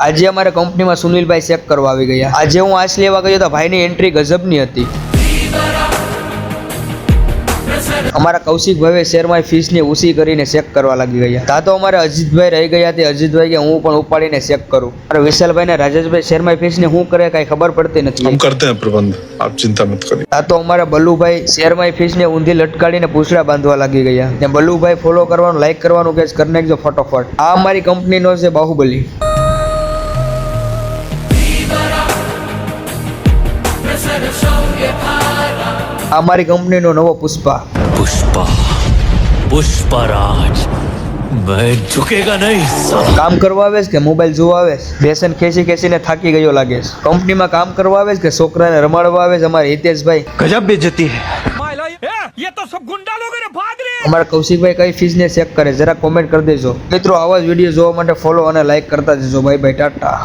આજે અમારે કંપનીમાં સુનિલભાઈ ચેક કરવા આવી ગયા। આજે હું આશ લેવા ગયો તો ભાઈની એન્ટ્રી ગજબની હતી। અમારા કૌશિકભાઈ શેરમાં ફીસને ઉસી કરીને ચેક કરવા લાગી ગયા। તા તો અમારે અજીતભાઈ રહી ગયા તે અજીતભાઈ કે હું પણ ઉપાડીને ચેક કરું। અને વિશાલભાઈ ને રાજેશભાઈ શેરમાં ફીસને શું કરે કઈ ખબર પડતી નથી। हम करते हैं प्रबंध, आप चिंता मत करिए। તા તો અમારા બલ્લુભાઈ શેરમાં ફીસને ઊંધી લટકાડીને પૂછડા બાંધવા લાગી ગયા। ને બલ્લુભાઈ ફોલો કરવાનું લાઈક કરવાનું કે કરી નાખજો ફટોફટ। આ અમારી કંપનીનો છે બાહુબલી। આ મારી કંપનીનો નવો પુષ્પા। पुष्पा पुष्पराज मैं झुकेगा नहीं साला। કામ કરવા આવે છે કે મોબાઈલ જોવા આવે છે? બેસન ખેંચી ખેંચીને થાકી ગયો લાગે છે। કંપનીમાં કામ કરવા આવે છે કે છોકરાને રમાડવા આવે છે? અમારા હિતેશભાઈ गजब बेइज्जती है। ये तो सब गुंडा लोग हैं, भाग रहे हैं। અમારા કૌશિકભાઈ કઈ ફીસને ચેક કરે જરા કોમેન્ટ કરી દેજો। મિત્રો આવા જ વિડીયો જોવા માટે ફોલો અને લાઈક કરતા જજો। Bye bye, Tata.